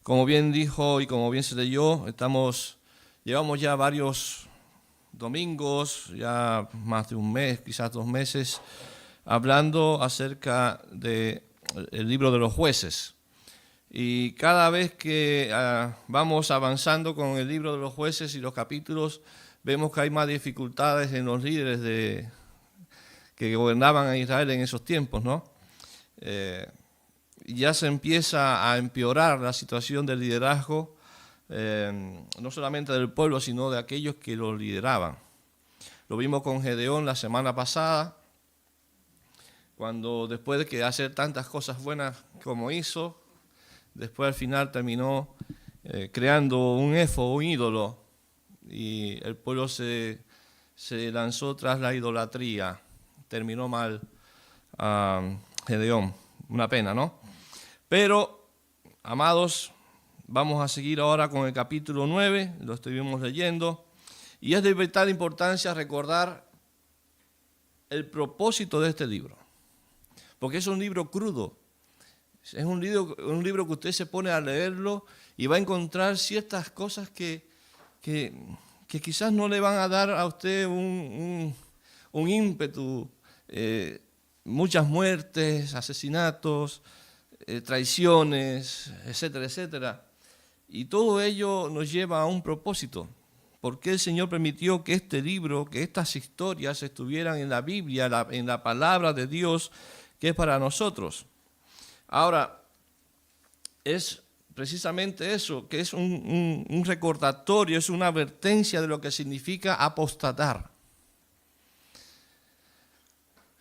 Como bien dijo y como bien se leyó, llevamos ya varios domingos, ya más de un mes, quizás 2 meses, hablando acerca del libro de los jueces. Y cada vez que vamos avanzando con el libro de los jueces y los capítulos, vemos que hay más dificultades en los líderes que gobernaban a Israel en esos tiempos, ¿no? Ya se empieza a empeorar la situación del liderazgo, no solamente del pueblo, sino de aquellos que lo lideraban. Lo vimos con Gedeón la semana pasada, cuando después de que hacer tantas cosas buenas como hizo, después al final terminó creando un éfodo, un ídolo, y el pueblo se lanzó tras la idolatría. Terminó mal Gedeón, una pena, ¿no? Pero, amados, vamos a seguir ahora con el capítulo 9, lo estuvimos leyendo, y es de vital importancia recordar el propósito de este libro, porque es un libro crudo, es un libro que usted se pone a leerlo y va a encontrar ciertas cosas que quizás no le van a dar a usted un ímpetu, muchas muertes, asesinatos, traiciones, etcétera, etcétera. Y todo ello nos lleva a un propósito. ¿Por qué el Señor permitió que este libro, que estas historias estuvieran en la Biblia, en la palabra de Dios, que es para nosotros? Ahora, es precisamente eso, que es un recordatorio, es una advertencia de lo que significa apostatar.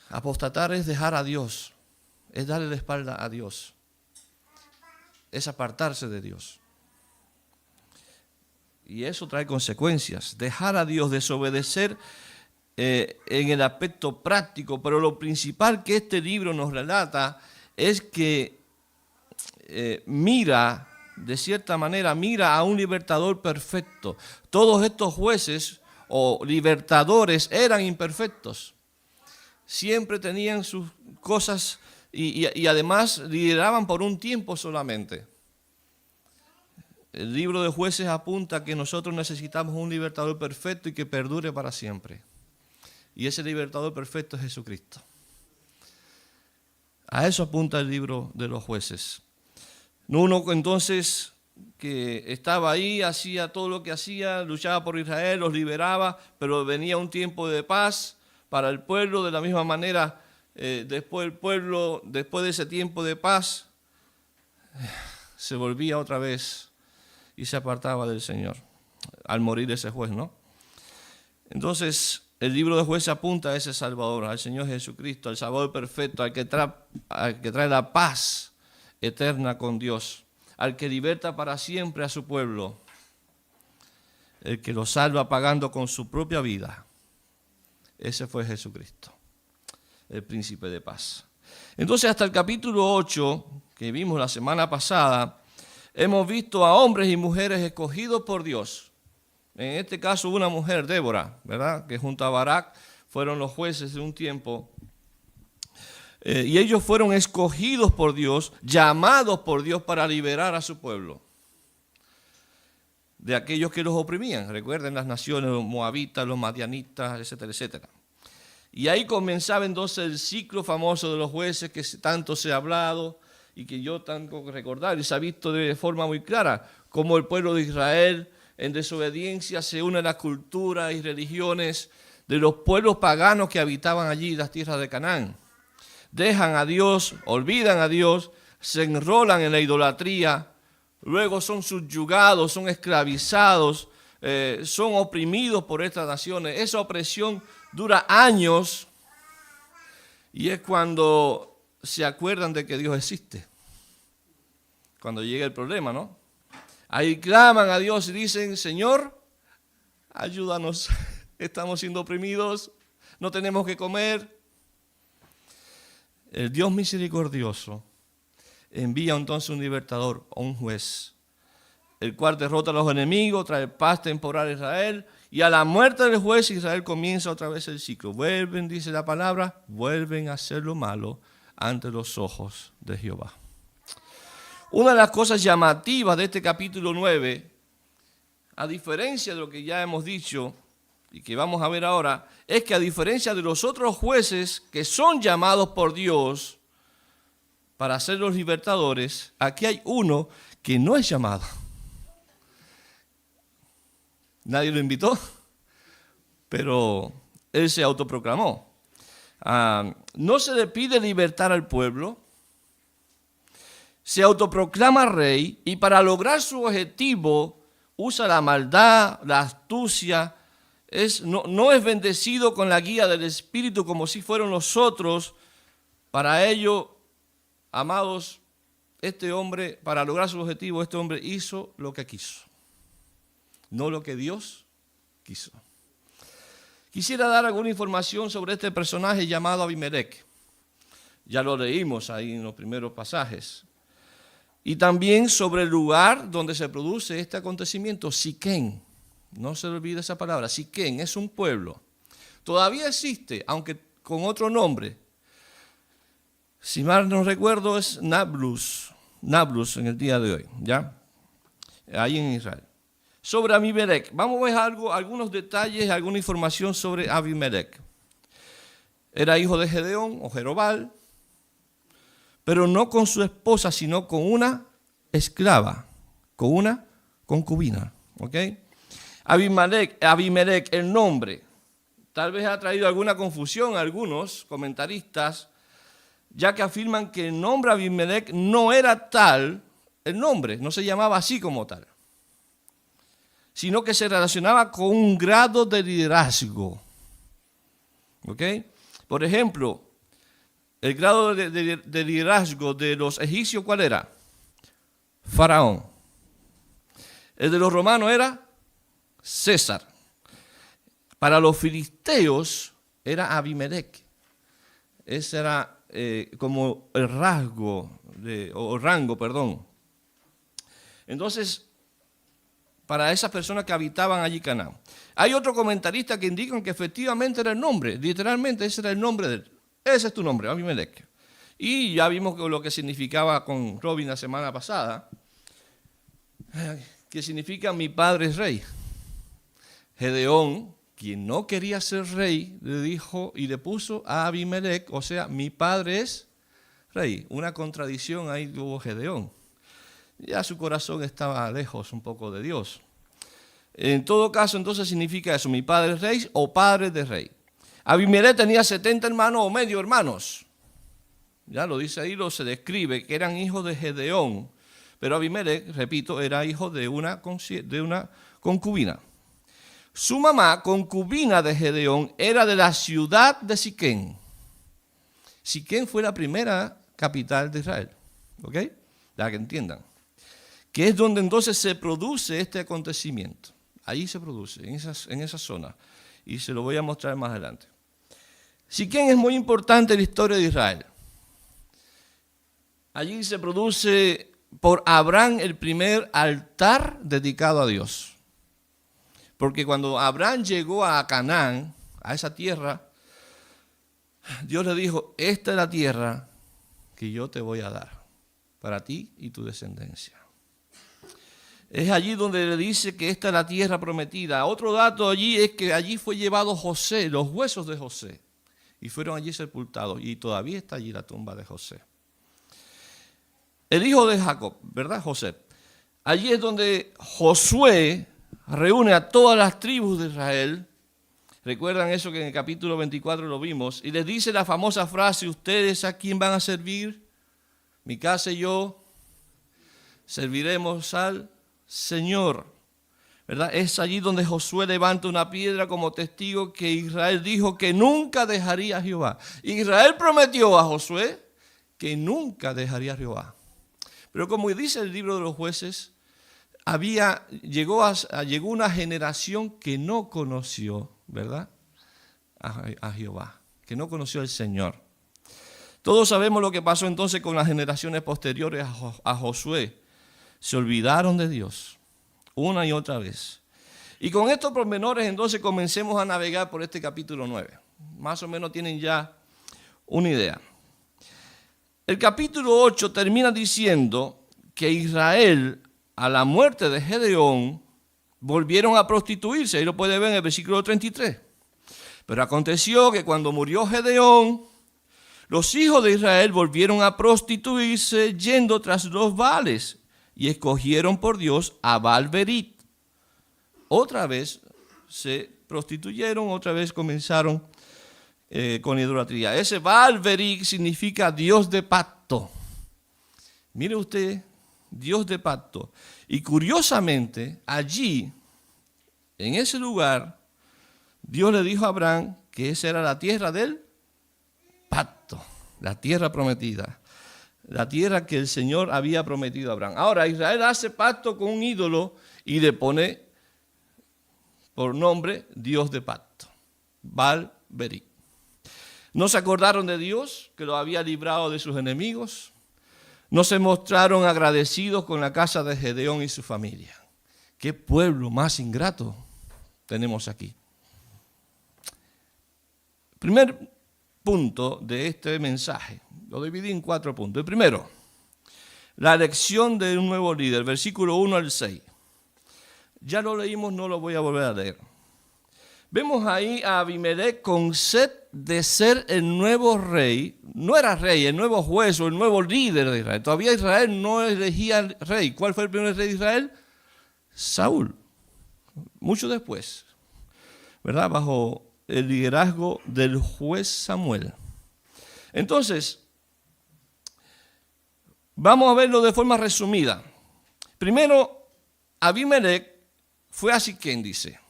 Apostatar es dejar a Dios, es darle la espalda a Dios, es apartarse de Dios. Y eso trae consecuencias. Dejar a Dios, desobedecer en el aspecto práctico, pero lo principal que este libro nos relata es que de cierta manera, mira a un libertador perfecto. Todos estos jueces o libertadores eran imperfectos. Siempre tenían sus cosas y además lideraban por un tiempo solamente. El libro de Jueces apunta que nosotros necesitamos un libertador perfecto y que perdure para siempre. Y ese libertador perfecto es Jesucristo. A eso apunta el libro de los Jueces. Uno entonces que estaba ahí, hacía todo lo que hacía, luchaba por Israel, los liberaba, pero venía un tiempo de paz para el pueblo. De la misma manera, después el pueblo, después de ese tiempo de paz, se volvía otra vez y se apartaba del Señor, al morir ese juez, ¿no? Entonces, el libro de Jueces apunta a ese Salvador, al Señor Jesucristo, al Salvador perfecto, al que trae la paz eterna con Dios, al que liberta para siempre a su pueblo, el que lo salva pagando con su propia vida. Ese fue Jesucristo, el príncipe de paz. Entonces, hasta el capítulo 8, que vimos la semana pasada, hemos visto a hombres y mujeres escogidos por Dios. En este caso, una mujer, Débora, ¿verdad?, que junto a Barak fueron los jueces de un tiempo. Y ellos fueron escogidos por Dios, llamados por Dios para liberar a su pueblo de aquellos que los oprimían. Recuerden las naciones, los moabitas, los madianitas, etcétera, etcétera. Y ahí comenzaba entonces el ciclo famoso de los jueces que tanto se ha hablado y que yo tengo que recordar, y se ha visto de forma muy clara cómo el pueblo de Israel en desobediencia se une a las culturas y religiones de los pueblos paganos que habitaban allí las tierras de Canaán. Dejan a Dios, olvidan a Dios, se enrolan en la idolatría, luego son subyugados, son esclavizados, son oprimidos por estas naciones. Esa opresión dura años y es cuando se acuerdan de que Dios existe, cuando llega el problema, ¿no? Ahí claman a Dios y dicen: Señor, ayúdanos, estamos siendo oprimidos, no tenemos que comer. El Dios misericordioso envía entonces un libertador, un juez, el cual derrota a los enemigos, trae paz temporal a Israel, y a la muerte del juez Israel comienza otra vez el ciclo. Vuelven, dice la palabra, vuelven a hacer lo malo ante los ojos de Jehová. Una de las cosas llamativas de este capítulo 9, a diferencia de lo que ya hemos dicho y que vamos a ver ahora, es que a diferencia de los otros jueces que son llamados por Dios para ser los libertadores, aquí hay uno que no es llamado. Nadie lo invitó, pero él se autoproclamó. No se le pide libertar al pueblo, se autoproclama rey y para lograr su objetivo usa la maldad, la astucia, no es bendecido con la guía del Espíritu como si fueron los otros. Para ello, amados, este hombre, para lograr su objetivo, este hombre hizo lo que quiso, no lo que Dios quiso. Quisiera dar alguna información sobre este personaje llamado Abimelec. Ya lo leímos ahí en los primeros pasajes. Y también sobre el lugar donde se produce este acontecimiento, Siquén. No se olvide esa palabra. Siquén es un pueblo. Todavía existe, aunque con otro nombre. Si mal no recuerdo, es Nablus en el día de hoy, ¿ya? Ahí en Israel. Sobre Abimelec, vamos a ver algunos detalles, alguna información sobre Abimelec. Era hijo de Gedeón o Jerobal, pero no con su esposa, sino con una esclava, con una concubina. ¿Ok? Abimelec, el nombre, tal vez ha traído alguna confusión a algunos comentaristas, ya que afirman que el nombre Abimelec no era tal, el nombre no se llamaba así como tal, sino que se relacionaba con un grado de liderazgo. ¿Ok? Por ejemplo, el grado de liderazgo de los egipcios, ¿cuál era? Faraón. El de los romanos era César. Para los filisteos era Abimelec. Ese era como el rango. Entonces, para esas personas que habitaban allí Canaán. Hay otro comentarista que indican que efectivamente era el nombre, literalmente ese era el nombre de él. Ese es tu nombre, Abimelec. Y ya vimos lo que significaba con Robin la semana pasada, que significa mi padre es rey. Gedeón, quien no quería ser rey, le dijo y le puso a Abimelec, o sea, mi padre es rey. Una contradicción ahí tuvo Gedeón. Ya su corazón estaba lejos un poco de Dios. En todo caso, entonces significa eso, mi padre es rey o padre de rey. Abimelec tenía 70 hermanos o medio hermanos. Ya lo dice ahí, se describe que eran hijos de Gedeón. Pero Abimelec, repito, era hijo de una concubina. Su mamá, concubina de Gedeón, era de la ciudad de Siquén. Siquén fue la primera capital de Israel. ¿Ok? Para que entiendan. Que es donde entonces se produce este acontecimiento. Ahí se produce, en esa zona. Y se lo voy a mostrar más adelante. Siquén es muy importante en la historia de Israel. Allí se produce por Abraham el primer altar dedicado a Dios. Porque cuando Abraham llegó a Canaán, a esa tierra, Dios le dijo, esta es la tierra que yo te voy a dar para ti y tu descendencia. Es allí donde le dice que esta es la tierra prometida. Otro dato allí es que allí fue llevado José, los huesos de José, y fueron allí sepultados, y todavía está allí la tumba de José. El hijo de Jacob, ¿verdad? José. Allí es donde Josué reúne a todas las tribus de Israel. ¿Recuerdan eso que en el capítulo 24 lo vimos? Y les dice la famosa frase, ¿ustedes a quién van a servir? Mi casa y yo serviremos al Señor. ¿Verdad? Es allí donde Josué levanta una piedra como testigo que Israel dijo que nunca dejaría a Jehová. Israel prometió a Josué que nunca dejaría a Jehová. Pero como dice el libro de los jueces, llegó una generación que no conoció, ¿verdad? A Jehová, que no conoció al Señor. Todos sabemos lo que pasó entonces con las generaciones posteriores a Josué. Se olvidaron de Dios una y otra vez. Y con estos pormenores entonces comencemos a navegar por este capítulo 9. Más o menos tienen ya una idea. El capítulo 8 termina diciendo que Israel, a la muerte de Gedeón, volvieron a prostituirse. Ahí lo puede ver en el versículo 33. Pero aconteció que cuando murió Gedeón, los hijos de Israel volvieron a prostituirse yendo tras los Baales y escogieron por Dios a Baal-Berit. Otra vez se prostituyeron, otra vez comenzaron con idolatría. Ese Baal-Berit significa Dios de pacto. Mire usted, Dios de pacto. Y curiosamente, allí, en ese lugar, Dios le dijo a Abraham que esa era la tierra del pacto, la tierra prometida, la tierra que el Señor había prometido a Abraham. Ahora, Israel hace pacto con un ídolo y le pone por nombre Dios de pacto, Baal-Berit. No se acordaron de Dios, que lo había librado de sus enemigos. No se mostraron agradecidos con la casa de Gedeón y su familia. ¿Qué pueblo más ingrato tenemos aquí? Primer punto de este mensaje, lo dividí en 4 puntos. El primero, la elección de un nuevo líder, versículo 1 al 6. Ya lo leímos, no lo voy a volver a leer. Vemos ahí a Abimelech con sed de ser el nuevo rey. No era rey, el nuevo juez o el nuevo líder de Israel. Todavía Israel no elegía al rey. ¿Cuál fue el primer rey de Israel? Saúl. Mucho después, ¿verdad? Bajo el liderazgo del juez Samuel. Entonces, vamos a verlo de forma resumida. Primero, Abimelech fue a Siquén, dice.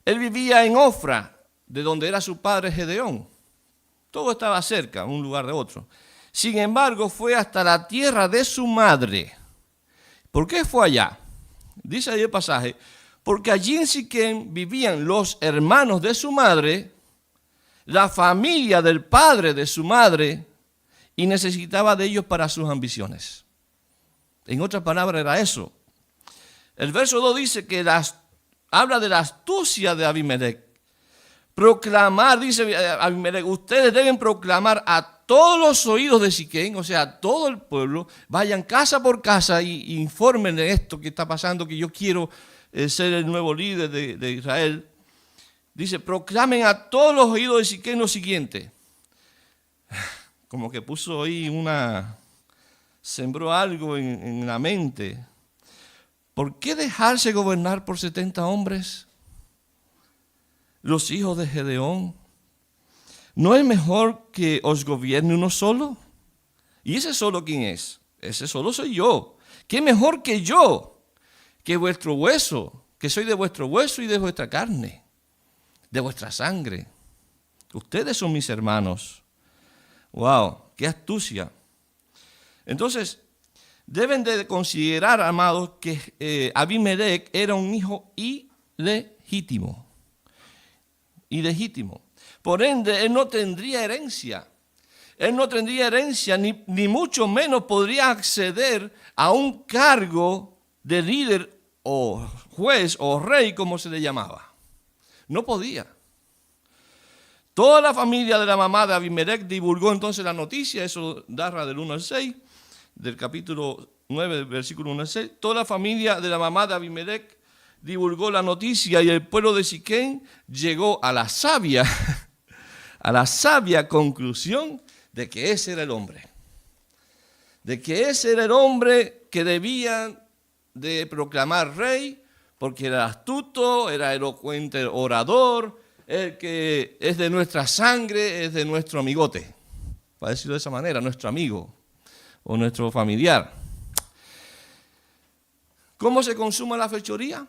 Él vivía en Ofra, de donde era su padre Gedeón. Todo estaba cerca, un lugar de otro. Sin embargo, fue hasta la tierra de su madre. ¿Por qué fue allá? Dice ahí el pasaje, porque allí en Siquén vivían los hermanos de su madre, la familia del padre de su madre, y necesitaba de ellos para sus ambiciones. En otras palabras, era eso. El verso 2 dice que habla de la astucia de Abimelech. Proclamar, dice Abimelech, ustedes deben proclamar a todos los oídos de Siquén, o sea, a todo el pueblo, vayan casa por casa y informen de esto que está pasando, que yo quiero ser el nuevo líder de Israel. Dice, proclamen a todos los oídos de Siquén lo siguiente. Como que puso ahí sembró algo en la mente. ¿Por qué dejarse gobernar por 70 hombres? Los hijos de Gedeón. ¿No es mejor que os gobierne uno solo? ¿Y ese solo quién es? Ese solo soy yo. ¿Qué mejor que yo? Que vuestro hueso, que soy de vuestro hueso y de vuestra carne, de vuestra sangre. Ustedes son mis hermanos. ¡Wow! ¡Qué astucia! Entonces, deben de considerar, amados, que Abimelech era un hijo ilegítimo. Ilegítimo. Por ende, él no tendría herencia. Él no tendría herencia, ni mucho menos podría acceder a un cargo de líder o juez o rey, como se le llamaba. No podía. Toda la familia de la mamá de Abimelech divulgó entonces la noticia, eso narra del 1 al 6, del capítulo 9, del versículo 1 al 6. Toda la familia de la mamá de Abimelech divulgó la noticia y el pueblo de Siquén llegó a la sabia conclusión de que ese era el hombre. De que ese era el hombre que debían de proclamar rey, porque era astuto, era elocuente orador, el que es de nuestra sangre, es de nuestro amigote, para decirlo de esa manera, nuestro amigo o nuestro familiar. ¿Cómo se consuma la fechoría?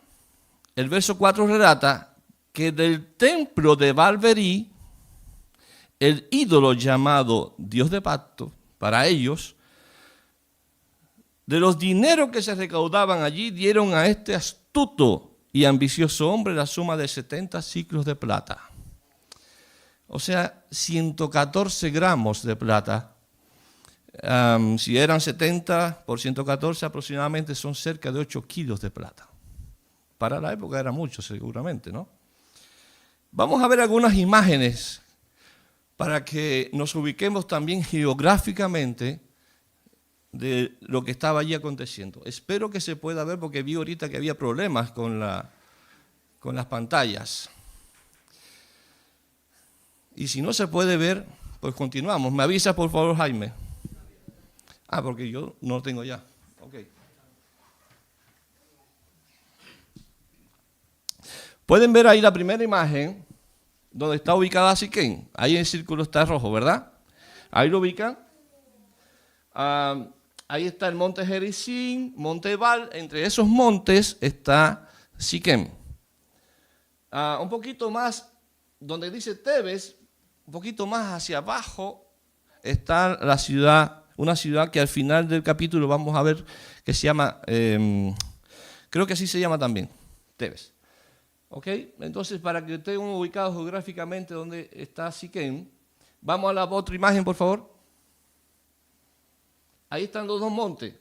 El verso 4 relata que del templo de Baal-Berit, el ídolo llamado Dios de pacto, para ellos, de los dineros que se recaudaban allí, dieron a este astuto y ambicioso hombre la suma de 70 ciclos de plata. O sea, 114 gramos de plata. Si eran 70 por 114, aproximadamente son cerca de 8 kilos de plata. Para la época era mucho, seguramente, ¿no? Vamos a ver algunas imágenes para que nos ubiquemos también geográficamente de lo que estaba allí aconteciendo. Espero que se pueda ver porque vi ahorita que había problemas con las pantallas. Y si no se puede ver, pues continuamos. Me avisa por favor, Jaime. Porque yo no lo tengo ya. Ok. Pueden ver ahí la primera imagen donde está ubicada Siquén. Ahí el círculo está rojo, ¿verdad? Ahí lo ubican. Ahí está el monte Gerizim, monte Ebal. Entre esos montes está Siquén. Un poquito más, donde dice Tebes, un poquito más hacia abajo, está la ciudad, una ciudad que al final del capítulo vamos a ver que se llama, creo que así se llama también, Tebes. ¿Ok? Entonces, para que estén ubicados geográficamente donde está Siquén, vamos a la otra imagen, por favor. Ahí están los dos montes,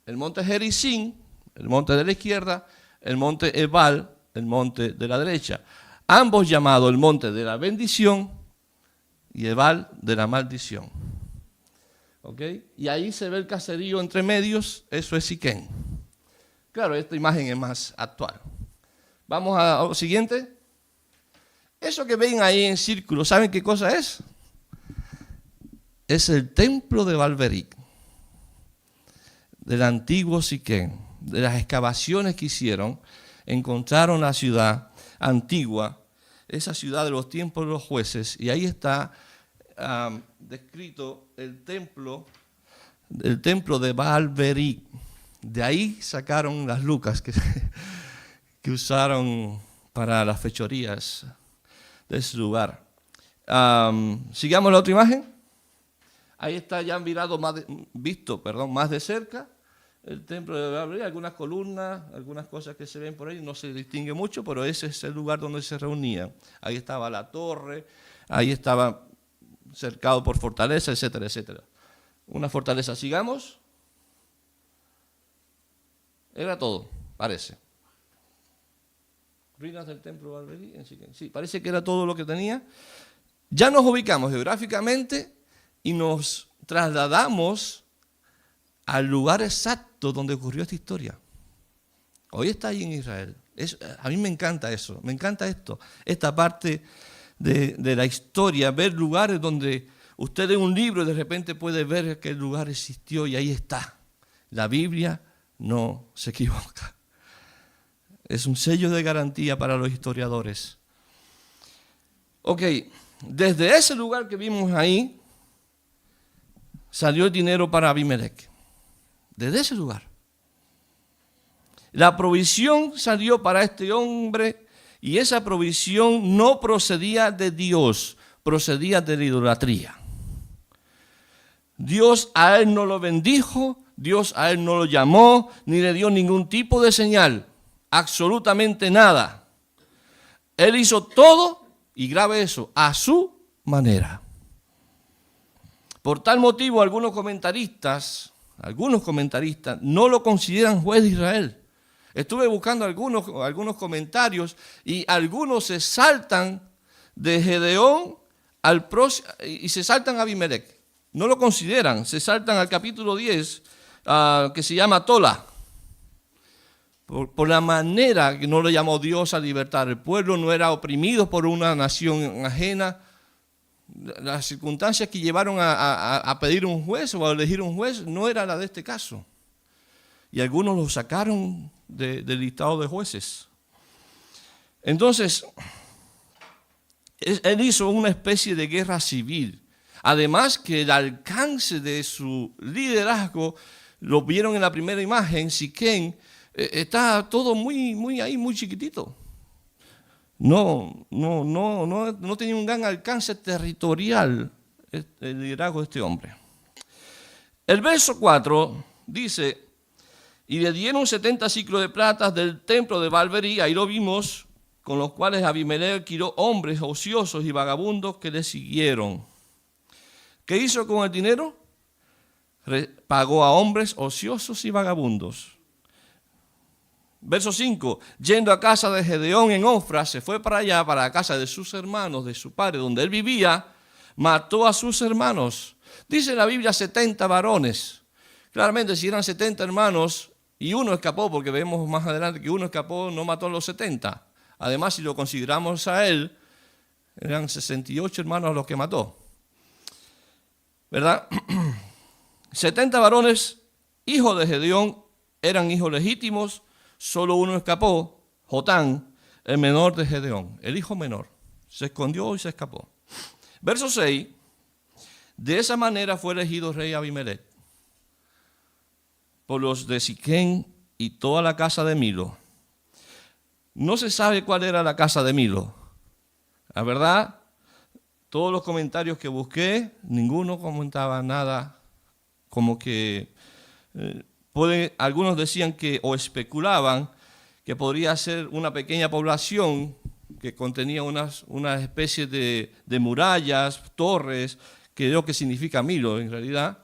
el monte Gerizim, el monte de la izquierda, el monte Ebal, el monte de la derecha. Ambos llamados el monte de la bendición y Ebal de la maldición. ¿Ok? Y ahí se ve el caserío entre medios, eso es Siquén. Claro, esta imagen es más actual. Vamos a lo siguiente. Eso que ven ahí en círculo, ¿saben qué cosa es? Es el templo de Baal-Berith, del antiguo Siquén. De las excavaciones que hicieron, encontraron la ciudad antigua, esa ciudad de los tiempos de los jueces, y ahí está descrito el templo de Baal-Berith. De ahí sacaron las lucas que usaron para las fechorías de ese lugar. Sigamos la otra imagen. Ahí está ya mirado más de cerca el templo de Baal-Berith, algunas columnas, algunas cosas que se ven por ahí, no se distingue mucho, pero ese es el lugar donde se reunían. Ahí estaba la torre, ahí estaba cercado por fortaleza, etcétera, etcétera. Una fortaleza, sigamos. Era todo, parece. Ruinas del templo de Baal-Berith en Siquén. Sí, parece que era todo lo que tenía. Ya nos ubicamos geográficamente y nos trasladamos al lugar exacto donde ocurrió esta historia. Hoy está ahí en Israel. A mí me encanta eso, me encanta esta parte de la historia, ver lugares donde usted en un libro de repente puede ver que el lugar existió y ahí está. La Biblia no se equivoca. Es un sello de garantía para los historiadores. Ok, desde ese lugar que vimos ahí, salió el dinero para Abimelech. Desde ese lugar. La provisión salió para este hombre y esa provisión no procedía de Dios, procedía de la idolatría. Dios a él no lo bendijo, Dios a él no lo llamó, ni le dio ningún tipo de señal, absolutamente nada. Él hizo todo, y grave eso, a su manera. Por tal motivo, algunos comentaristas no lo consideran juez de Israel. Estuve buscando algunos comentarios y algunos se saltan de Gedeón y se saltan a Abimelech. No lo consideran, se saltan al capítulo 10, que se llama Tola. Por la manera que no le llamó Dios a libertar. El pueblo no era oprimido por una nación ajena. Las circunstancias que llevaron a pedir un juez o a elegir un juez no era la de este caso. Y algunos lo sacaron del listado de jueces. Entonces, él hizo una especie de guerra civil. Además que el alcance de su liderazgo, lo vieron en la primera imagen, Siquén, está todo muy chiquitito. No tenía un gran alcance territorial el liderazgo de este hombre. El verso 4 dice, y le dieron 70 ciclos de plata del templo de Baal-Berith, ahí lo vimos, con los cuales Abimelech adquirió hombres ociosos y vagabundos que le siguieron. ¿Qué hizo con el dinero? Pagó a hombres ociosos y vagabundos. Verso 5, yendo a casa de Gedeón en Ofra, se fue para allá, para la casa de sus hermanos, de su padre, donde él vivía, mató a sus hermanos. Dice la Biblia 70 varones, Claramente, si eran 70 hermanos y uno escapó, porque vemos más adelante que uno escapó, no mató a los 70. Además, si lo consideramos a él, eran 68 hermanos los que mató. ¿Verdad? 70 varones, hijos de Gedeón, eran hijos legítimos, solo uno escapó, Jotán, el menor de Gedeón, el hijo menor. Se escondió y se escapó. Verso 6, de esa manera fue elegido rey Abimelech por los de Siquén y toda la casa de Milo. No se sabe cuál era la casa de Milo. La verdad, todos los comentarios que busqué, ninguno comentaba nada, como que algunos decían que, o especulaban, que podría ser una pequeña población que contenía una especie de murallas, torres, que creo que significa Milo en realidad.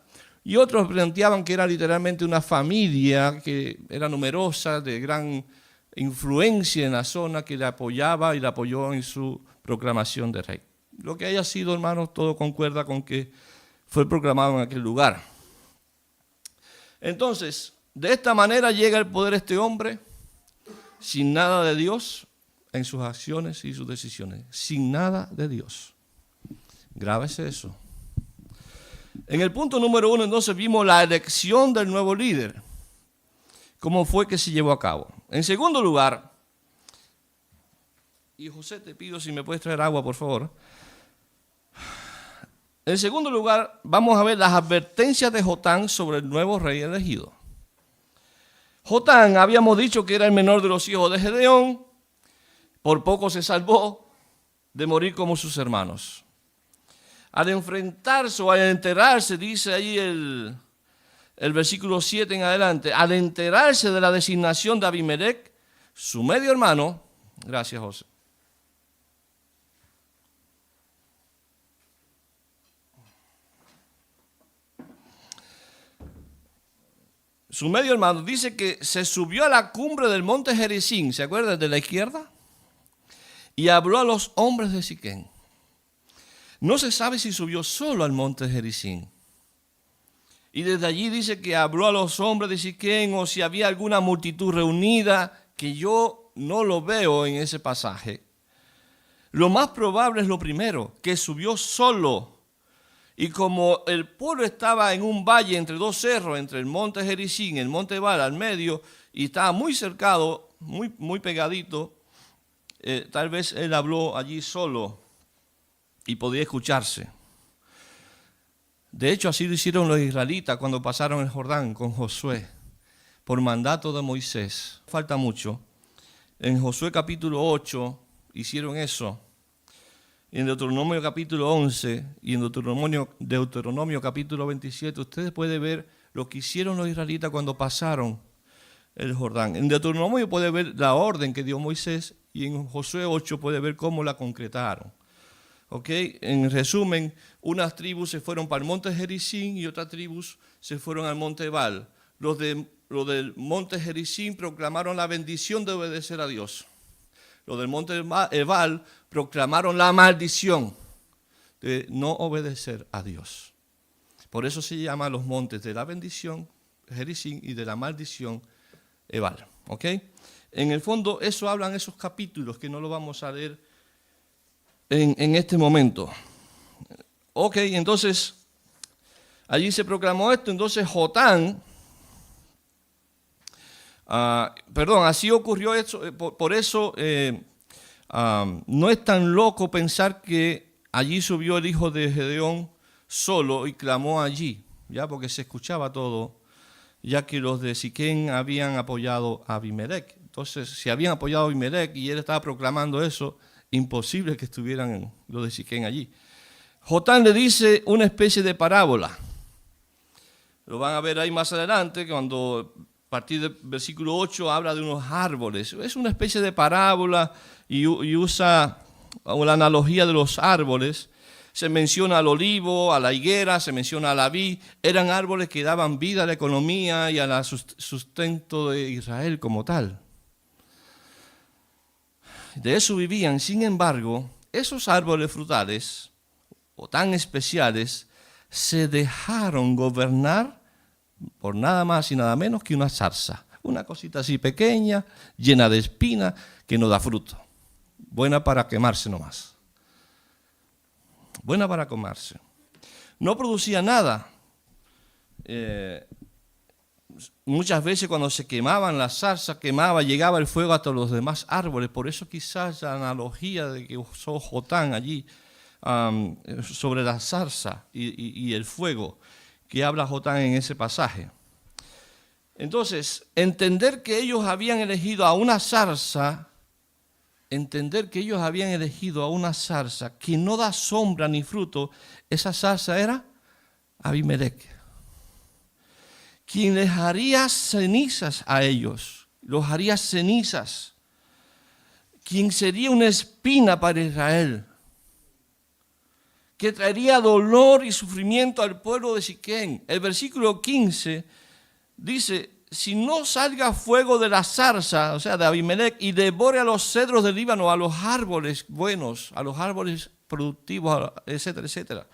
Y otros planteaban que era literalmente una familia que era numerosa, de gran influencia en la zona, que le apoyaba y le apoyó en su proclamación de rey. Lo que haya sido, hermanos, todo concuerda con que fue proclamado en aquel lugar. Entonces, de esta manera llega el poder este hombre, sin nada de Dios en sus acciones y sus decisiones. Sin nada de Dios. Grábese eso. En el punto número 1, entonces, vimos la elección del nuevo líder. ¿Cómo fue que se llevó a cabo? En segundo lugar, y José, te pido si me puedes traer agua, por favor. En segundo lugar, vamos a ver las advertencias de Jotán sobre el nuevo rey elegido. Jotán, habíamos dicho que era el menor de los hijos de Gedeón, por poco se salvó de morir como sus hermanos. Al enfrentarse o al enterarse, dice ahí el versículo 7 en adelante, al enterarse de la designación de Abimelech, su medio hermano, gracias José, su medio hermano dice que se subió a la cumbre del monte Gerizim, ¿se acuerdan? De la izquierda, y habló a los hombres de Siquén. No se sabe si subió solo al monte Gerizim. Y desde allí dice que habló a los hombres de Siquén, o si había alguna multitud reunida, que yo no lo veo en ese pasaje. Lo más probable es lo primero, que subió solo. Y como el pueblo estaba en un valle entre dos cerros, entre el monte Gerizim y el monte Ebal al medio, y estaba muy cercado, muy pegadito, tal vez él habló allí solo y podía escucharse. De hecho, así lo hicieron los israelitas cuando pasaron el Jordán con Josué, por mandato de Moisés. Falta mucho. En Josué capítulo 8 hicieron eso. En Deuteronomio capítulo 11 y en Deuteronomio capítulo 27, ustedes pueden ver lo que hicieron los israelitas cuando pasaron el Jordán. En Deuteronomio puede ver la orden que dio Moisés y en Josué 8 puede ver cómo la concretaron. ¿Okay? En resumen, unas tribus se fueron para el monte Gerizim y otras tribus se fueron al monte Ebal. Los del monte Gerizim proclamaron la bendición de obedecer a Dios. Los del monte Ebal proclamaron la maldición de no obedecer a Dios. Por eso se llama los montes de la bendición, Gerizim, y de la maldición, Ebal. ¿Okay? En el fondo, eso hablan esos capítulos que no lo vamos a leer en este momento. Ok, entonces, allí se proclamó esto. Entonces Jotán, así ocurrió esto. Por eso no es tan loco pensar que allí subió el hijo de Gedeón solo y clamó allí, ya porque se escuchaba todo, ya que los de Siquén habían apoyado a Abimelech. Entonces, si habían apoyado a Abimelech y él estaba proclamando eso, imposible que estuvieran los de Siquén allí. Jotán le dice una especie de parábola. Lo van a ver ahí más adelante, cuando a partir del versículo 8 habla de unos árboles. Es una especie de parábola y usa la analogía de los árboles. Se menciona al olivo, a la higuera, se menciona a la vid. Eran árboles que daban vida a la economía y al sustento de Israel como tal. De eso vivían. Sin embargo, esos árboles frutales, o tan especiales, se dejaron gobernar por nada más y nada menos que una zarza. Una cosita así pequeña, llena de espinas, que no da fruto. Buena para quemarse nomás. Buena para quemarse. No producía nada. Muchas veces cuando se quemaban las zarzas, llegaba el fuego hasta los demás árboles. Por eso quizás la analogía de que usó Jotán allí sobre la zarza y el fuego que habla Jotán en ese pasaje. Entonces, entender que ellos habían elegido a una zarza que no da sombra ni fruto, esa zarza era Abimelec, quien les haría cenizas a ellos, los haría cenizas, quien sería una espina para Israel, que traería dolor y sufrimiento al pueblo de Siquén. El versículo 15 dice: si no salga fuego de la zarza, o sea, de Abimelec, y devore a los cedros del Líbano, a los árboles buenos, a los árboles productivos, etcétera, etcétera.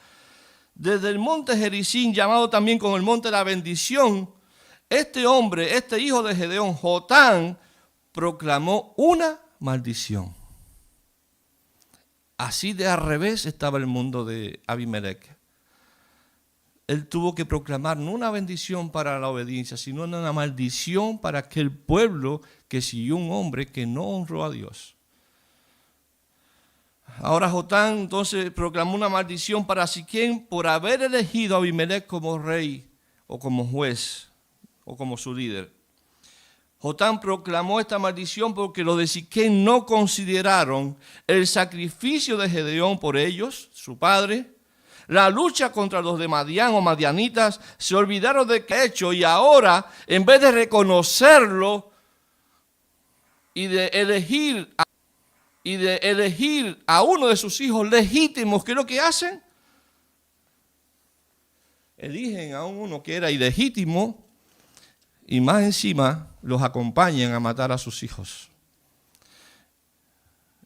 Desde el monte Gerizim, llamado también como el monte de la bendición, este hombre, este hijo de Gedeón, Jotán, proclamó una maldición. Así de al revés estaba el mundo de Abimelec. Él tuvo que proclamar no una bendición para la obediencia, sino una maldición para aquel pueblo que siguió un hombre que no honró a Dios. Ahora Jotán entonces proclamó una maldición para Siquén por haber elegido a Abimelec como rey o como juez o como su líder. Jotán proclamó esta maldición porque los de Siquén no consideraron el sacrificio de Gedeón por ellos, su padre, la lucha contra los de Madián o madianitas. Se olvidaron de qué ha hecho y ahora, en vez de reconocerlo y de elegir a uno de sus hijos legítimos, ¿qué es lo que hacen? Eligen a uno que era ilegítimo y más encima los acompañan a matar a sus hijos.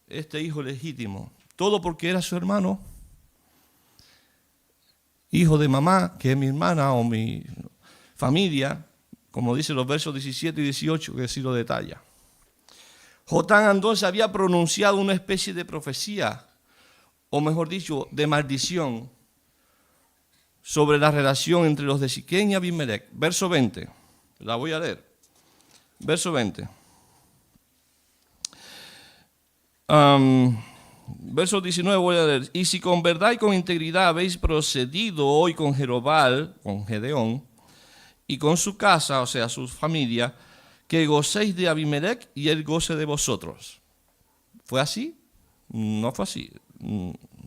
Este hijo legítimo, todo porque era su hermano, hijo de mamá, que es mi hermana o mi familia, como dicen los versos 17 y 18, que así lo detalla. Jotán entonces había pronunciado una especie de profecía, o mejor dicho, de maldición, sobre la relación entre los de Siquén y Abimelec. Verso 20, la voy a leer. Verso 20. Verso 19 voy a leer. Y si con verdad y con integridad habéis procedido hoy con Jerobal, con Gedeón, y con su casa, o sea, su familia, que gocéis de Abimelec y él goce de vosotros. ¿Fue así? No fue así.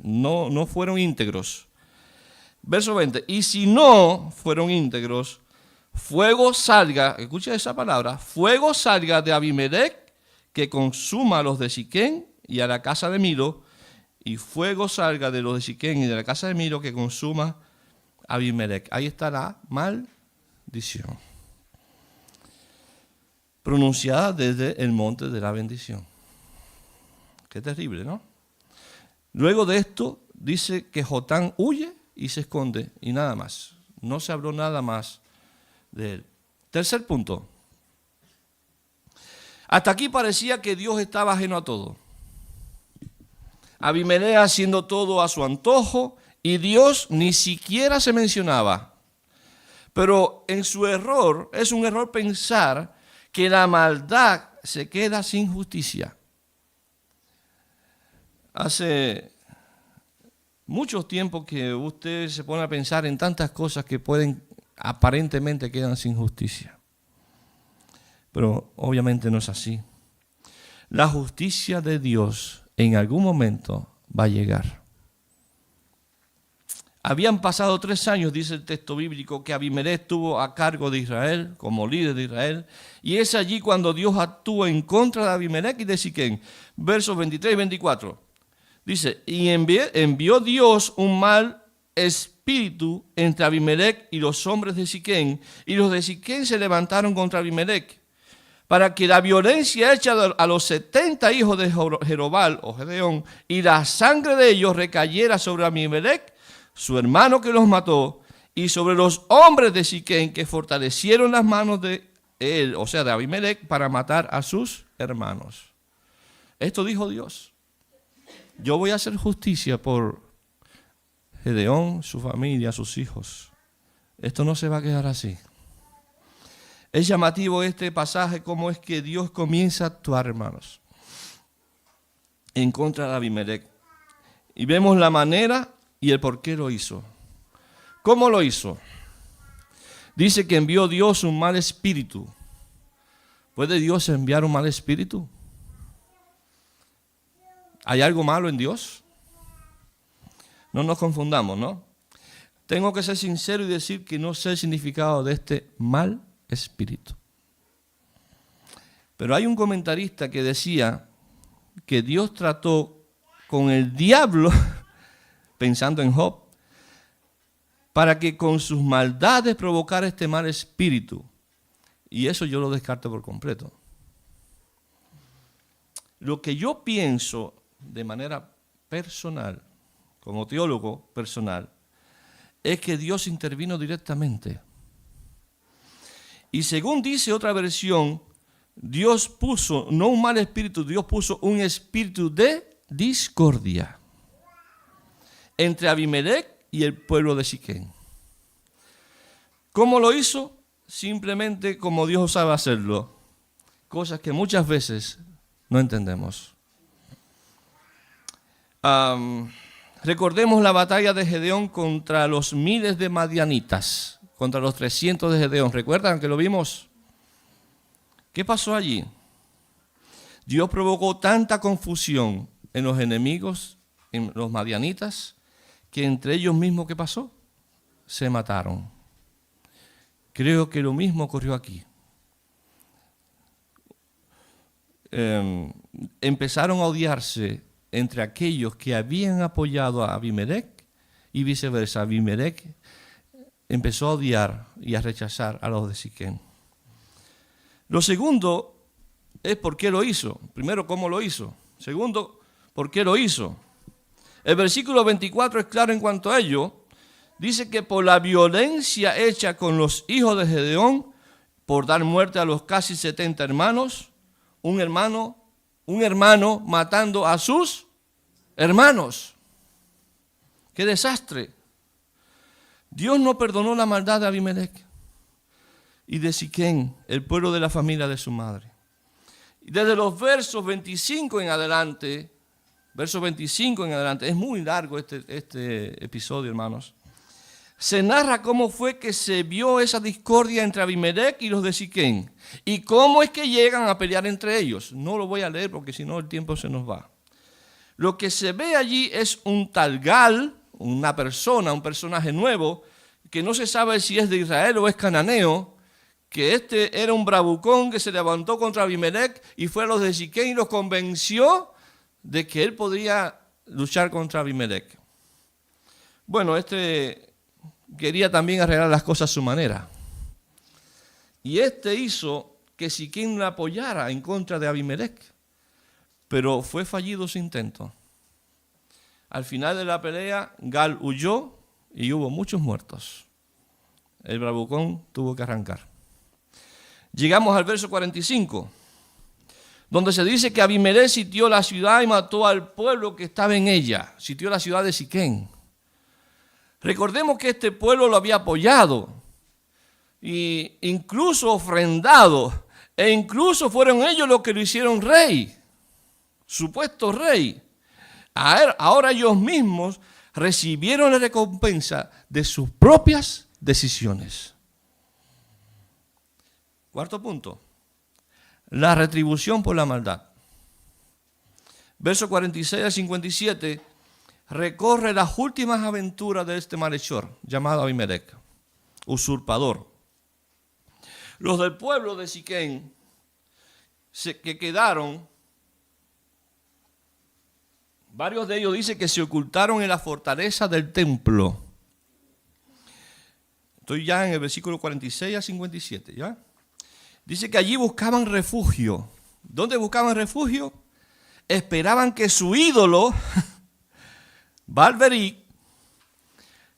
No fueron íntegros. Verso 20. Y si no fueron íntegros, fuego salga, escucha esa palabra, fuego salga de Abimelec que consuma a los de Siquén y a la casa de Milo, y fuego salga de los de Siquén y de la casa de Milo que consuma a Abimelec. Ahí está la maldición, pronunciada desde el monte de la bendición. Qué terrible, ¿no? Luego de esto dice que Jotán huye y se esconde y nada más. No se habló nada más de él. Tercer punto. Hasta aquí parecía que Dios estaba ajeno a todo. Abimelec haciendo todo a su antojo y Dios ni siquiera se mencionaba. Pero en su error, es un error pensar que la maldad se queda sin justicia. Hace mucho tiempo que usted se pone a pensar en tantas cosas que aparentemente quedan sin justicia. Pero obviamente no es así. La justicia de Dios en algún momento va a llegar. Habían pasado 3 años, dice el texto bíblico, que Abimelec estuvo a cargo de Israel, como líder de Israel, y es allí cuando Dios actúa en contra de Abimelec y de Siquén. Versos 23 y 24. Dice, y envió Dios un mal espíritu entre Abimelec y los hombres de Siquén, y los de Siquén se levantaron contra Abimelec, para que la violencia hecha a los 70 hijos de Jerobal o Gedeón y la sangre de ellos recayera sobre Abimelec, su hermano que los mató, y sobre los hombres de Siquén que fortalecieron las manos de él, o sea, de Abimelech, para matar a sus hermanos. Esto dijo Dios. Yo voy a hacer justicia por Gedeón, su familia, sus hijos. Esto no se va a quedar así. Es llamativo este pasaje, cómo es que Dios comienza a actuar, hermanos, en contra de Abimelech. Y vemos la manera y el por qué lo hizo. ¿Cómo lo hizo? Dice que envió Dios un mal espíritu. ¿Puede Dios enviar un mal espíritu? ¿Hay algo malo en Dios? No nos confundamos, ¿no? Tengo que ser sincero y decir que no sé el significado de este mal espíritu. Pero hay un comentarista que decía que Dios trató con el diablo, pensando en Job, para que con sus maldades provocara este mal espíritu. Y eso yo lo descarto por completo. Lo que yo pienso de manera personal, como teólogo personal, es que Dios intervino directamente. Y según dice otra versión, Dios puso, no un mal espíritu, Dios puso un espíritu de discordia entre Abimelech y el pueblo de Siquén. ¿Cómo lo hizo? Simplemente como Dios sabe hacerlo. Cosas que muchas veces no entendemos. Recordemos la batalla de Gedeón contra los miles de madianitas, contra los 300 de Gedeón. ¿Recuerdan que lo vimos? ¿Qué pasó allí? Dios provocó tanta confusión en los enemigos, en los madianitas, que entre ellos mismos, ¿qué pasó? Se mataron. Creo que lo mismo ocurrió aquí. Empezaron a odiarse entre aquellos que habían apoyado a Abimelech y viceversa. Abimelech empezó a odiar y a rechazar a los de Siquén. Lo segundo es por qué lo hizo. Primero, cómo lo hizo. Segundo, por qué lo hizo. El versículo 24 es claro en cuanto a ello. Dice que por la violencia hecha con los hijos de Gedeón, por dar muerte a los casi 70 hermanos, un hermano matando a sus hermanos. ¡Qué desastre! Dios no perdonó la maldad de Abimelech y de Siquén, el pueblo de la familia de su madre. Y desde los versos 25 en adelante, es muy largo este episodio, hermanos. Se narra cómo fue que se vio esa discordia entre Abimelech y los de Siquén. Y cómo es que llegan a pelear entre ellos. No lo voy a leer porque si no el tiempo se nos va. Lo que se ve allí es un tal Gal, una persona, un personaje nuevo, que no se sabe si es de Israel o es cananeo, que este era un bravucón que se levantó contra Abimelech y fue a los de Siquén y los convenció de que él podría luchar contra Abimelech. Bueno, quería también arreglar las cosas a su manera. Y hizo que Siquén la apoyara en contra de Abimelech. Pero fue fallido su intento. Al final de la pelea, Gal huyó y hubo muchos muertos. El bravucón tuvo que arrancar. Llegamos al verso 45, donde se dice que Abimelech sitió la ciudad y mató al pueblo que estaba en ella. Sitió la ciudad de Siquén. Recordemos que este pueblo lo había apoyado e incluso ofrendado, e incluso fueron ellos los que lo hicieron rey, supuesto rey. Ahora ellos mismos recibieron la recompensa de sus propias decisiones. Cuarto punto, la retribución por la maldad. Verso 46 al 57 recorre las últimas aventuras de este malhechor llamado Abimelech, usurpador. Los del pueblo de Siquén que quedaron, varios de ellos dicen que se ocultaron en la fortaleza del templo. Estoy ya en el versículo 46 a 57, ¿ya? Dice que allí buscaban refugio. ¿Dónde buscaban refugio? Esperaban que su ídolo, Baal-Berith,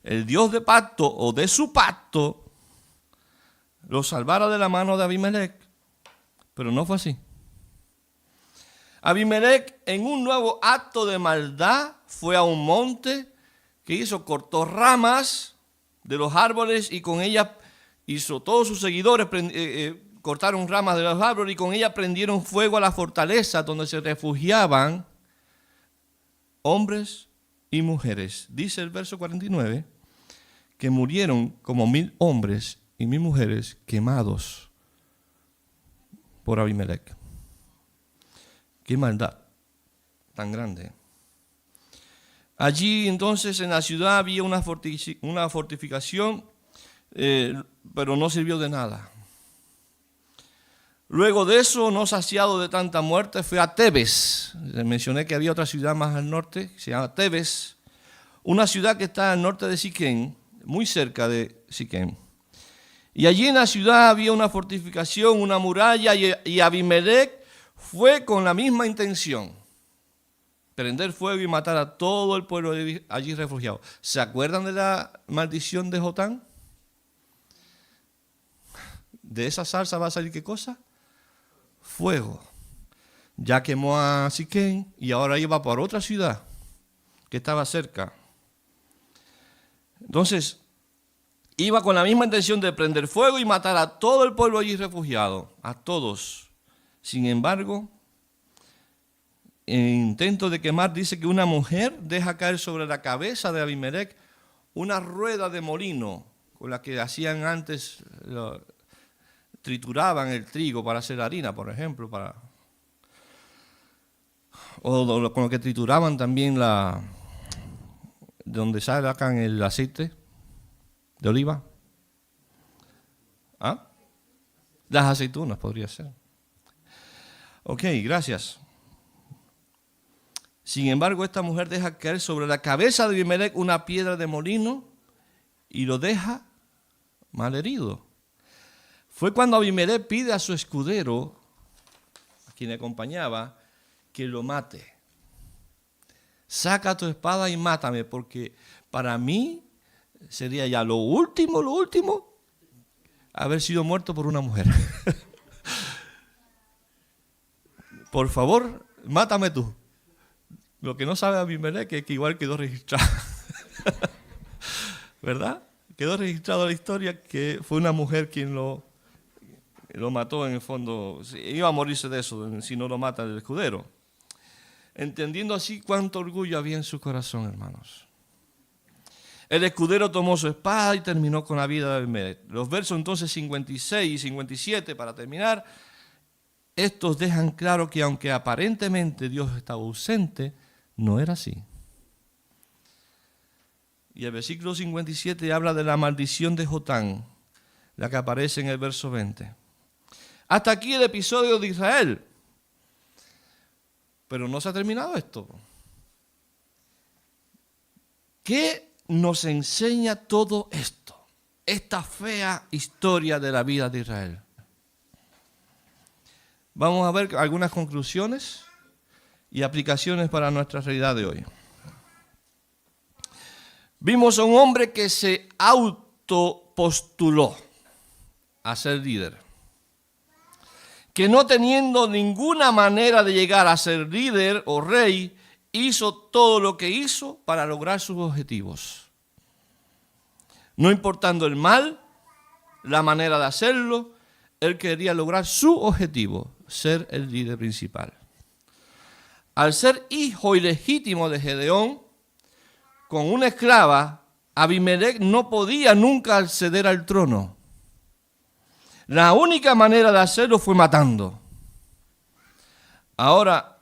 el Dios de pacto o de su pacto lo salvara de la mano de Abimelech. Pero no fue así. Abimelech, en un nuevo acto de maldad, fue a un monte que hizo, cortó ramas de los árboles y con ellas hizo, todos sus seguidores cortaron ramas de los árboles y con ellas prendieron fuego a la fortaleza donde se refugiaban hombres y mujeres. Dice el verso 49 que murieron como 1000 hombres y 1000 mujeres quemados por Abimelech. Qué maldad tan grande. Allí entonces en la ciudad había una fortificación, pero no sirvió de nada. Luego de eso, no saciado de tanta muerte, fue a Tebes. Les mencioné que había otra ciudad más al norte, se llama Tebes, una ciudad que está al norte de Siquem, muy cerca de Siquem. Y allí en la ciudad había una fortificación, una muralla, y Abimelech fue con la misma intención: prender fuego y matar a todo el pueblo allí refugiado. ¿Se acuerdan de la maldición de Jotán? De esa salsa va a salir ¿qué cosa? Fuego. Ya quemó a Siquem y ahora iba por otra ciudad que estaba cerca. Entonces, iba con la misma intención de prender fuego y matar a todo el pueblo allí refugiado, a todos. Sin embargo, en intento de quemar, dice que una mujer deja caer sobre la cabeza de Abimelech una rueda de molino con la que hacían antes, trituraban el trigo para hacer harina, por ejemplo, o con lo que trituraban también donde sacan el aceite de oliva. ¿Ah? Las aceitunas podría ser. Ok, gracias. Sin embargo, esta mujer deja caer sobre la cabeza de Abimelech una piedra de molino y lo deja malherido. Fue cuando Abimelech pide a su escudero, a quien le acompañaba, que lo mate. Saca tu espada y mátame, porque para mí sería ya lo último, haber sido muerto por una mujer. Por favor, mátame tú. Lo que no sabe Abimelech es que igual quedó registrado. ¿Verdad? Quedó registrado la historia que fue una mujer quien lo mató en el fondo. Iba a morirse de eso si no lo mata el escudero. Entendiendo así cuánto orgullo había en su corazón, hermanos. El escudero tomó su espada y terminó con la vida de Abimelech. Los versos entonces 56 y 57, para terminar, estos dejan claro que aunque aparentemente Dios estaba ausente, no era así. Y el versículo 57 habla de la maldición de Jotán, la que aparece en el verso 20. Hasta aquí el episodio de Israel. Pero no se ha terminado esto. ¿Qué nos enseña todo esto? Esta fea historia de la vida de Israel. Vamos a ver algunas conclusiones y aplicaciones para nuestra realidad de hoy. Vimos a un hombre que se autopostuló a ser líder, que no teniendo ninguna manera de llegar a ser líder o rey, hizo todo lo que hizo para lograr sus objetivos. No importando el mal, la manera de hacerlo, él quería lograr su objetivo, ser el líder principal. Al ser hijo ilegítimo de Gedeón, con una esclava, Abimelech no podía nunca acceder al trono. La única manera de hacerlo fue matando. Ahora,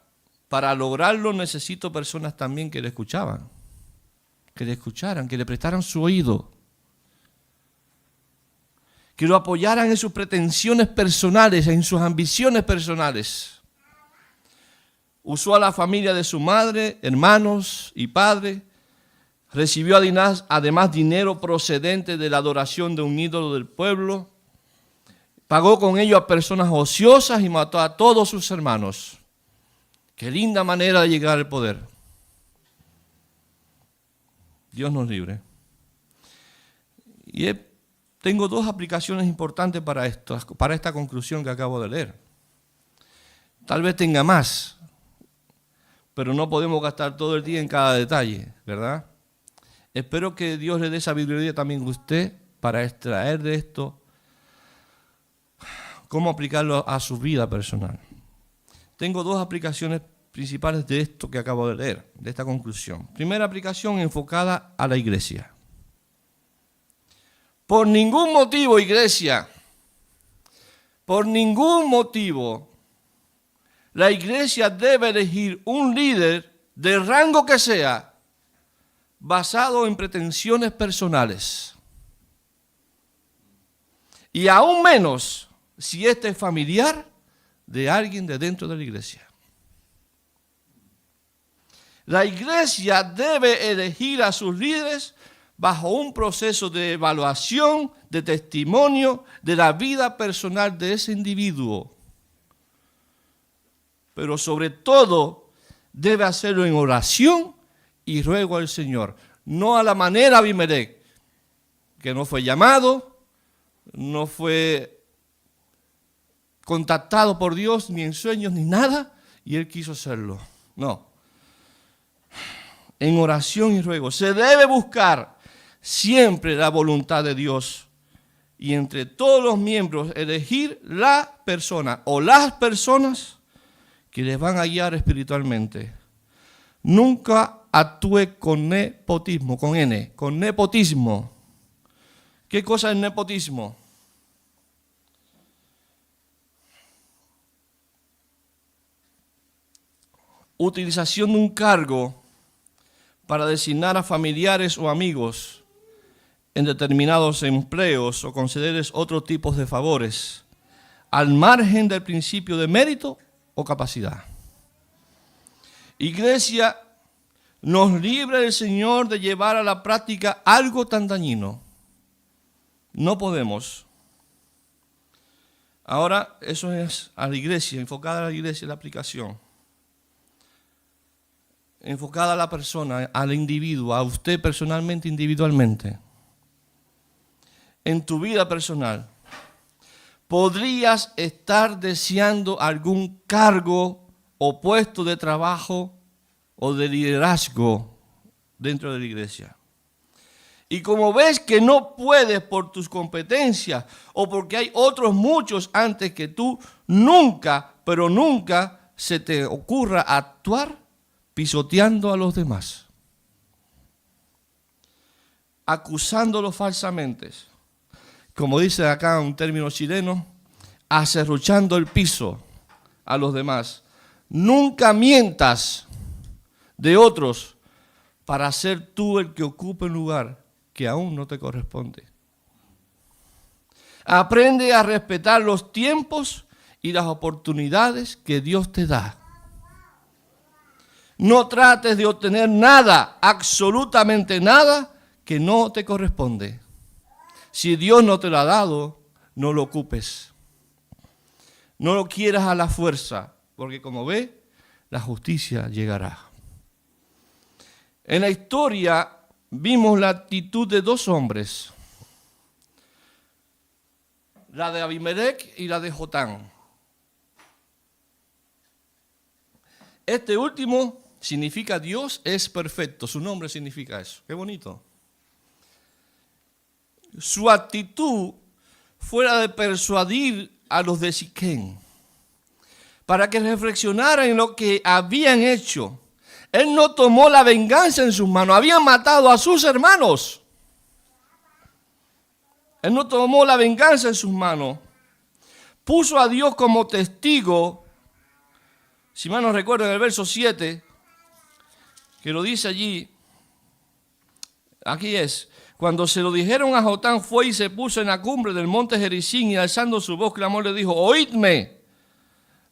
para lograrlo necesito personas también que le escuchaban, que le escucharan, que le prestaran su oído, que lo apoyaran en sus pretensiones personales, en sus ambiciones personales. Usó a la familia de su madre, hermanos y padre. Recibió además dinero procedente de la adoración de un ídolo del pueblo. Pagó con ello a personas ociosas y mató a todos sus hermanos. Qué linda manera de llegar al poder. Dios nos libre. Tengo dos aplicaciones importantes para esta conclusión que acabo de leer. Tal vez tenga más, pero no podemos gastar todo el día en cada detalle, ¿verdad? Espero que Dios le dé sabiduría también a usted para extraer de esto cómo aplicarlo a su vida personal. Tengo dos aplicaciones principales de esto que acabo de leer, de esta conclusión. Primera aplicación enfocada a la iglesia. Por ningún motivo, iglesia, por ningún motivo, la iglesia debe elegir un líder de rango que sea, basado en pretensiones personales. Y aún menos si este es familiar de alguien de dentro de la iglesia. La iglesia debe elegir a sus líderes bajo un proceso de evaluación, de testimonio de la vida personal de ese individuo. Pero sobre todo debe hacerlo en oración y ruego al Señor. No a la manera Abimelech, que no fue llamado, no fue contactado por Dios ni en sueños ni nada, y él quiso hacerlo. No. En oración y ruego. Se debe buscar siempre la voluntad de Dios y entre todos los miembros elegir la persona o las personas que les van a guiar espiritualmente. Nunca actúe con nepotismo, con N, con nepotismo. ¿Qué cosa es nepotismo? Utilización de un cargo para designar a familiares o amigos en determinados empleos o concederles otros tipos de favores, al margen del principio de mérito o capacidad. Iglesia, nos libre el Señor de llevar a la práctica algo tan dañino. No podemos. Ahora, eso es a la iglesia, enfocada a la iglesia, la aplicación. Enfocada a la persona, al individuo, a usted personalmente, individualmente. En tu vida personal, podrías estar deseando algún cargo o puesto de trabajo o de liderazgo dentro de la iglesia. Y como ves que no puedes por tus competencias o porque hay otros muchos antes que tú, nunca, pero nunca se te ocurra actuar pisoteando a los demás, acusándolos falsamente, como dice acá un término chileno, acerruchando el piso a los demás. Nunca mientas de otros para ser tú el que ocupe un lugar que aún no te corresponde. Aprende a respetar los tiempos y las oportunidades que Dios te da. No trates de obtener nada, absolutamente nada, que no te corresponde. Si Dios no te lo ha dado, no lo ocupes. No lo quieras a la fuerza, porque como ve, la justicia llegará. En la historia vimos la actitud de dos hombres, la de Abimelech y la de Jotán. Este último significa Dios es perfecto, su nombre significa eso. Qué bonito. Su actitud fue la de persuadir a los de Siquén para que reflexionaran en lo que habían hecho. Él no tomó la venganza en sus manos, habían matado a sus hermanos. Él no tomó la venganza en sus manos, puso a Dios como testigo. Si mal no recuerdo, en el verso 7, que lo dice allí, aquí es, cuando se lo dijeron a Jotán, fue y se puso en la cumbre del monte Gerizim y alzando su voz clamó, le dijo, oídme,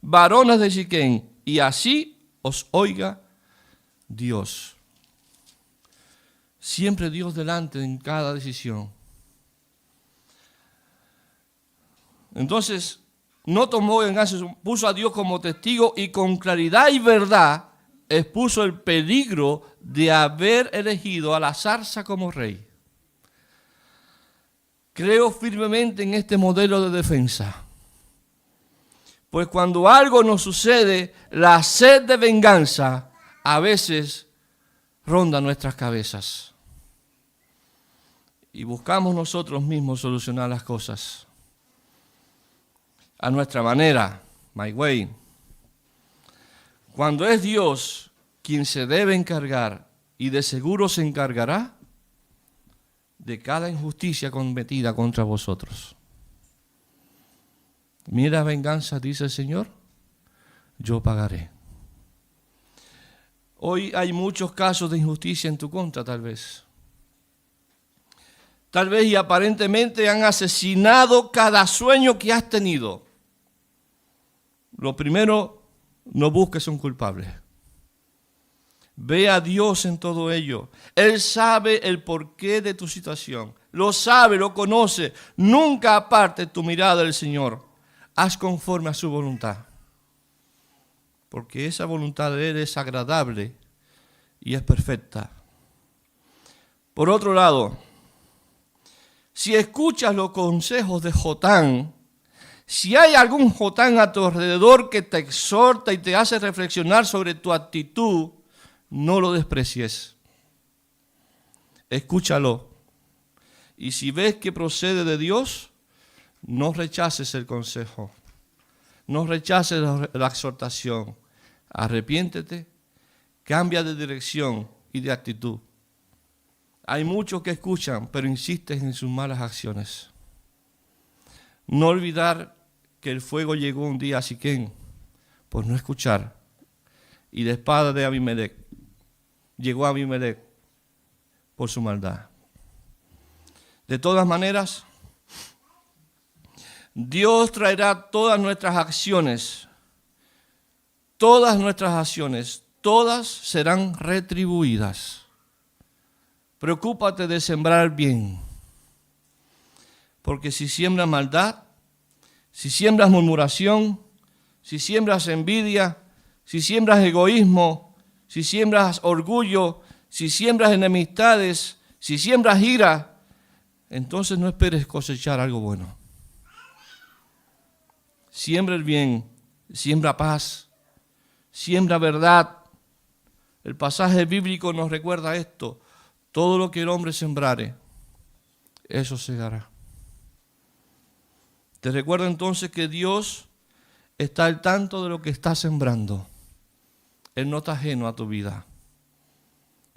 varones de Siquén, y así os oiga Dios. Siempre Dios delante en cada decisión. Entonces, no tomó venganza, puso a Dios como testigo y con claridad y verdad expuso el peligro de haber elegido a la zarza como rey. Creo firmemente en este modelo de defensa. Pues cuando algo nos sucede, la sed de venganza a veces ronda nuestras cabezas. Y buscamos nosotros mismos solucionar las cosas a nuestra manera, my way. Cuando es Dios quien se debe encargar, y de seguro se encargará de cada injusticia cometida contra vosotros. Mira venganza, dice el Señor, yo pagaré. Hoy hay muchos casos de injusticia en tu contra, tal vez. Tal vez y aparentemente han asesinado cada sueño que has tenido. Lo primero, no busques un culpable. Ve a Dios en todo ello. Él sabe el porqué de tu situación. Lo sabe, lo conoce. Nunca aparte tu mirada del Señor. Haz conforme a su voluntad. Porque esa voluntad de Él es agradable y es perfecta. Por otro lado, si escuchas los consejos de Jotán, si hay algún Jotán a tu alrededor que te exhorta y te hace reflexionar sobre tu actitud, no lo desprecies. Escúchalo. Y si ves que procede de Dios, no rechaces el consejo. No rechaces la exhortación. Arrepiéntete, cambia de dirección y de actitud. Hay muchos que escuchan, pero insisten en sus malas acciones. No olvidar que el fuego llegó un día a Siquén por no escuchar. Y la espada de Abimelech llegó a Abimelech por su maldad. De todas maneras, Dios traerá todas nuestras acciones, todas serán retribuidas. Preocúpate de sembrar bien, porque si siembras maldad, si siembras murmuración, si siembras envidia, si siembras egoísmo, si siembras orgullo, si siembras enemistades, si siembras ira, entonces no esperes cosechar algo bueno. Siembra el bien, siembra paz, siembra verdad. El pasaje bíblico nos recuerda esto. Todo lo que el hombre sembrare, eso segará. Te recuerdo entonces que Dios está al tanto de lo que estás sembrando. Él no está ajeno a tu vida.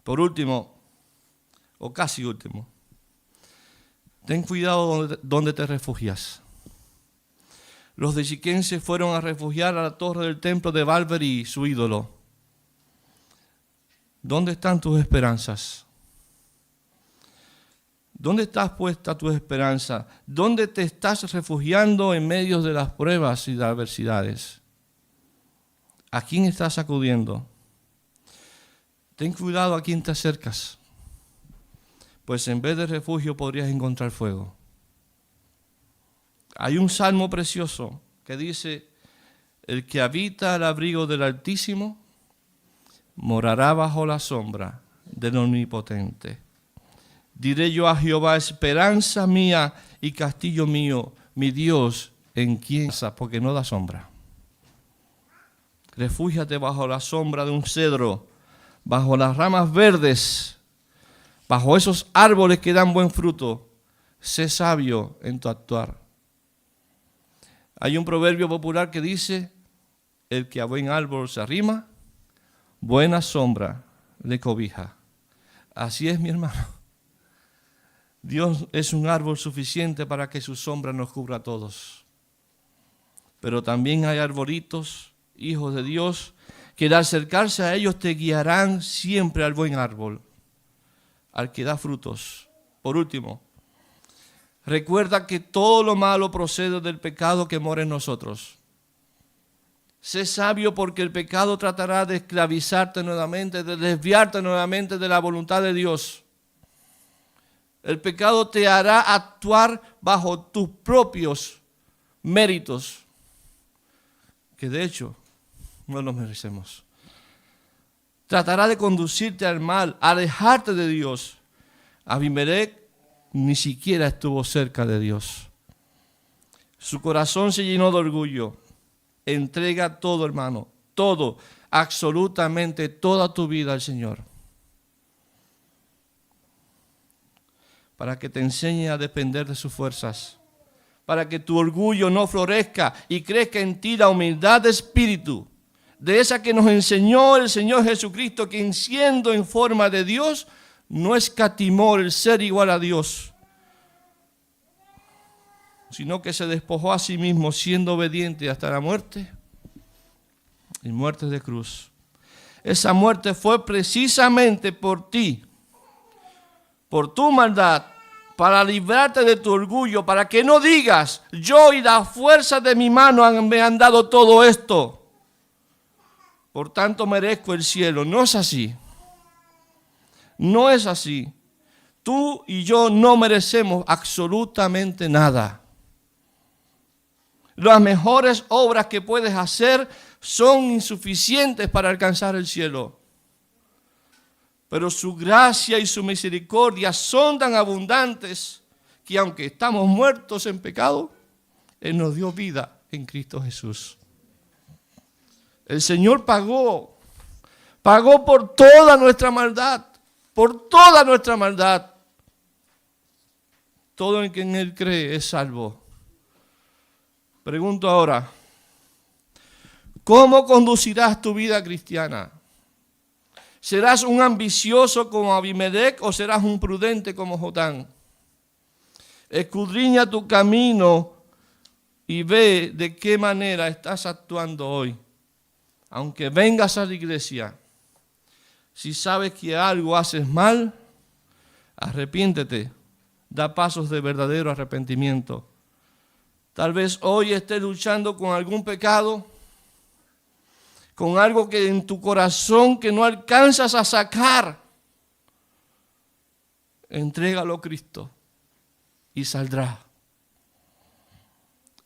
Por último, o casi último, ten cuidado donde te refugias. Los de Siquén se fueron a refugiar a la torre del templo de Baal-Berí, su ídolo. ¿Dónde están tus esperanzas? ¿Dónde estás puesta tu esperanza? ¿Dónde te estás refugiando en medio de las pruebas y de las adversidades? ¿A quién estás acudiendo? Ten cuidado a quién te acercas, pues en vez de refugio podrías encontrar fuego. Hay un salmo precioso que dice: el que habita al abrigo del Altísimo morará bajo la sombra del Omnipotente. Diré yo a Jehová, esperanza mía y castillo mío, mi Dios, en quien, porque no da sombra. Refúgiate bajo la sombra de un cedro, bajo las ramas verdes, bajo esos árboles que dan buen fruto. Sé sabio en tu actuar. Hay un proverbio popular que dice: el que a buen árbol se arrima, buena sombra le cobija. Así es, mi hermano. Dios es un árbol suficiente para que su sombra nos cubra a todos. Pero también hay arbolitos, hijos de Dios, que al acercarse a ellos te guiarán siempre al buen árbol, al que da frutos. Por último, recuerda que todo lo malo procede del pecado que mora en nosotros. Sé sabio, porque el pecado tratará de esclavizarte nuevamente, de desviarte nuevamente de la voluntad de Dios. El pecado te hará actuar bajo tus propios méritos, que de hecho no los merecemos. Tratará de conducirte al mal, alejarte de Dios. Abimelech ni siquiera estuvo cerca de Dios. Su corazón se llenó de orgullo. Entrega todo, hermano, todo, absolutamente toda tu vida al Señor, para que te enseñe a depender de sus fuerzas, para que tu orgullo no florezca y crezca en ti la humildad de espíritu, de esa que nos enseñó el Señor Jesucristo, quien siendo en forma de Dios, no escatimó el ser igual a Dios, sino que se despojó a sí mismo, siendo obediente hasta la muerte, y muerte de cruz. Esa muerte fue precisamente por ti, por tu maldad, para librarte de tu orgullo, para que no digas, yo y la fuerza de mi mano me han dado todo esto, por tanto merezco el cielo. No es así. No es así. Tú y yo no merecemos absolutamente nada. Las mejores obras que puedes hacer son insuficientes para alcanzar el cielo. Pero su gracia y su misericordia son tan abundantes que aunque estamos muertos en pecado, Él nos dio vida en Cristo Jesús. El Señor pagó por toda nuestra maldad, por toda nuestra maldad. Todo el que en Él cree es salvo. Pregunto ahora, ¿cómo conducirás tu vida cristiana? ¿Serás un ambicioso como Abimelec o serás un prudente como Jotán? Escudriña tu camino y ve de qué manera estás actuando hoy. Aunque vengas a la iglesia, si sabes que algo haces mal, arrepiéntete, da pasos de verdadero arrepentimiento. Tal vez hoy estés luchando con algún pecado, con algo que en tu corazón que no alcanzas a sacar. Entrégalo a Cristo y saldrá.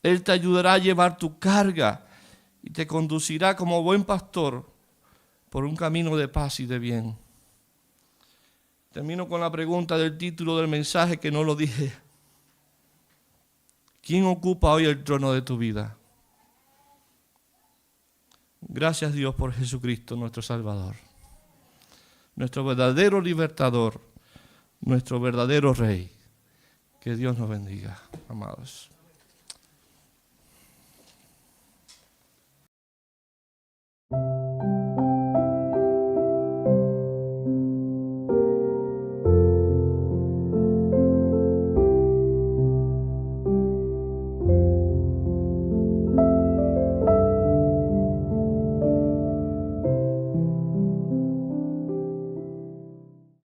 Él te ayudará a llevar tu carga y te conducirá como buen pastor por un camino de paz y de bien. Termino con la pregunta del título del mensaje que no lo dije. ¿Quién ocupa hoy el trono de tu vida? Gracias Dios por Jesucristo, nuestro Salvador, nuestro verdadero libertador, nuestro verdadero Rey. Que Dios nos bendiga, amados.